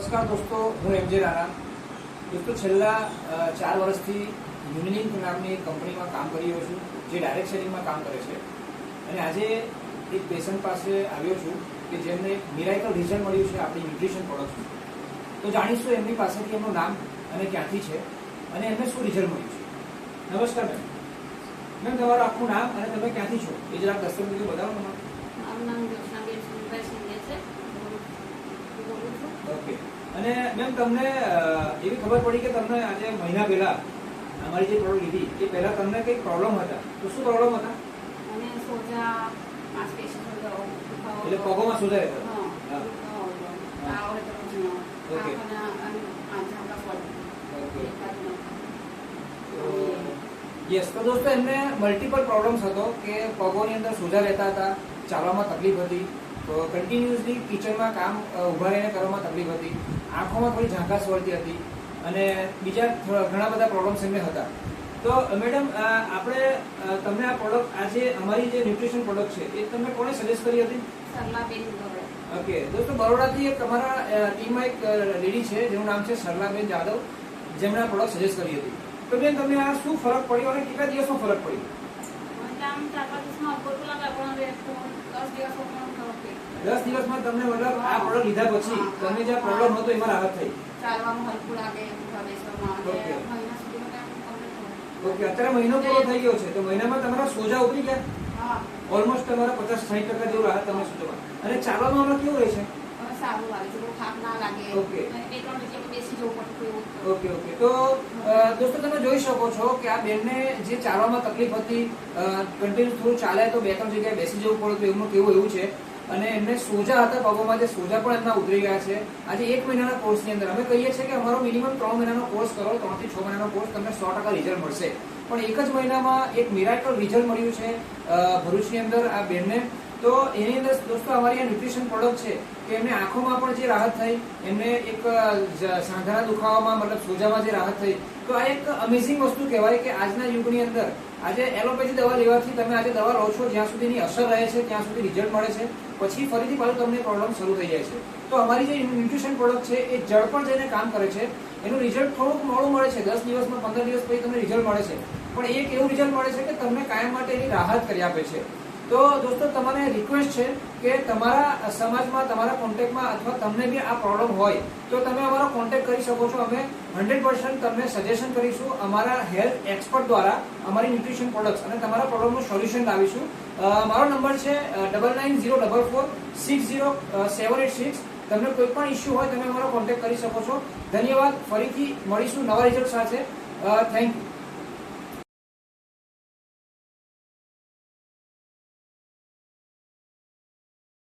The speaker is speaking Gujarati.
નમસ્કાર દોસ્તો, હું એમજે રાણા. દોસ્તો, છેલ્લા 4 વર્ષથી યુનિલિંક નામની કંપનીમાં કામ કરી રહ્યો છું, જે ડાયરેક્ટ સેલિંગમાં કામ કરે છે. અને આજે એક પેશન્ટ પાસે આવ્યો છું કે જેમને મિરાકલ રિઝલ્ટ મળ્યું છે આપણી ન્યુટ્રિશન પ્રોડક્ટ. તો જાણીશું એમની પાસેથી એમનું નામ અને ક્યાંથી છે અને એમને શું રિઝલ્ટ મળ્યું છે. નમસ્કાર મેમ. મેમ, તમારું આખું નામ અને તમે ક્યાંથી છો એ જરાક દર્શક મિત્રો બતાવો. મારું નામ જ્યોત્સનાબેન સુનભાઈ સિંઘે છે. બોલું છું. ઓકે. અને મેમ, તમને એવી ખબર પડી કે તમને આજે મહિના પહેલા અમારી જે પ્રોડક્ટ લીધી એ પહેલા તમને કંઈક પ્રોબ્લેમ હતા, તો શું પ્રોબ્લેમ હતા? અને સોજા માંસપેશી એટલે પગોમાં સોજા રહેતા? ઓકે. યસ. તો દોસ્તો, એમને મલ્ટિપલ પ્રોબ્લેમ્સ હતો કે પગોની અંદર સોજા રહેતા હતા, ચાલવામાં તકલીફ હતી, તો કન્ટિન્યુઅસલી કિચનમાં કામ ઊભા રહીને કરવામાં તકલીફ હતી, આંખોમાં થોડી ઝાંકાશ વળતી હતી અને બીજા ઘણા બધા પ્રોબ્લેમ્સ એમને હતા. તો મેડમ, આપણે તમને આ પ્રોડક્ટ, આજે અમારી જે ન્યુટ્રિશન પ્રોડક્ટ છે એ તમને કોણે સજેસ્ટ કરી હતી? સરલાબેન ગોળે. ઓકે. દોસ્તો, બરોડાથી એક તમારા ટીમમાં એક લેડી છે જેનું નામ છે સરલાબેન જાદવ, જેમણે આ પ્રોડક્ટ સજેસ્ટ કરી હતી. તો બેન, તમને આ શું ફરક પડ્યો અને કેટલા દિવસમાં ફરક પડ્યો? આમ 4-5 દિવસમાં અપોટો લાગે, પણ 10 દિવસમાં ફરક પડ્યો. 10 દિવસમાં તમને મતલબ આ પ્રોડક્ટ લીધા પછી તમને જે પ્રોબ્લેમ હતો એમાં રાહત થઈ? ચાલવામાં હલકું લાગે, ઊભા બેસવામાં ઓકે. મહિના સુધીમાં કામ કમ્પ્લીટ થયું. ઓકે. અત્યારે મહિનો પૂરો થઈ ગયો છે, તો મહિનામાં તમારા સોજા ઉતરી ગયા? હા, ઓલમોસ્ટ તમારા 50-60% જેવું રાહત તમને સોજામાં. અને ચાલવામાં હમણાં કેવું રહે છે? હવે સારું લાગે છે, બહુ થાક ના લાગે. ઓકે. અને 2-3 જગ્યાએ બેસી જવું પડતું એવું. ઓકે. ઓકે. તો દોસ્તો, તમે જોઈ શકો છો કે આ બેનને જે ચાલવામાં તકલીફ હતી, કન્ટિન્યુ થોડું ચાલે તો 2-3 જગ્યાએ બેસી જવું પડતું, એમનું કેવું એવું છે. અને એમને સોજા હતા પગોમાં, જે સોજા પણ એમના ઉતરી ગયા છે. આજે 1 મહિનાના કોર્સની અંદર અમે કહીએ છીએ કે અમારો મિનિમમ 3 મહિનાનો કોર્સ કરો, 3 થી 6 મહિનાનો કોર્સ, તમને 100% રિઝલ્ટ મળશે. પણ એક જ મહિનામાં એક મિરાકલ રિઝલ્ટ મળ્યું છે ભરૂચની અંદર આ બેનને. તો એની અંદર દોસ્તો અમારી આ ન્યુટ્રિશન પ્રોડક્ટ છે કે એમને આંખોમાં પણ જે રાહત થઈ, એમને એક સાંધાના દુખાવામાં મતલબ સોજામાં જે રાહત થઈ. તો આ એક અમેઝિંગ વસ્તુ કહેવાય કે આજના યુગની અંદર આજે એલોપેથી દવા લેવાથી તમે આજે દવા લો છો, જ્યાં સુધીની અસર રહે છે ત્યાં સુધી રિઝલ્ટ મળે છે, પછી ફરીથી પાછું તમને પ્રોબ્લેમ શરૂ થઈ જાય છે. તો અમારી જે ન્યુટ્રિશન પ્રોડક્ટ છે એ જળ પણ જઈને કામ કરે છે. એનું રિઝલ્ટ થોડુંક મોડું મળે છે, 10 દિવસમાં 15 દિવસ પછી તમને રિઝલ્ટ મળે છે, પણ એક એવું રિઝલ્ટ મળે છે કે તમને કાયમ માટે એની રાહત કરી આપે છે. તો દોસ્તો, તમારે રિક્વેસ્ટ છે કે તમારા સમાજમાં, તમારા કોન્ટેક્ટમાં અથવા તમને બી આ પ્રોબ્લેમ હોય તો તમે અમારો કોન્ટેક્ટ કરી શકો છો. અમે 100% તમને સજેશન કરીશું અમારા હેલ્થ એક્સપર્ટ દ્વારા અમારી ન્યુટ્રિશન પ્રોડક્ટ્સ, અને તમારા પ્રોબ્લેમનું સોલ્યુશન લાવીશું. મારો નંબર છે 9904460786. તમને કોઈ પણ ઇસ્યુ હોય તમે અમારો કોન્ટેક્ટ કરી શકો છો. ધન્યવાદ. ફરીથી મળીશું નવા રિઝલ્ટ સાથે. Thank you.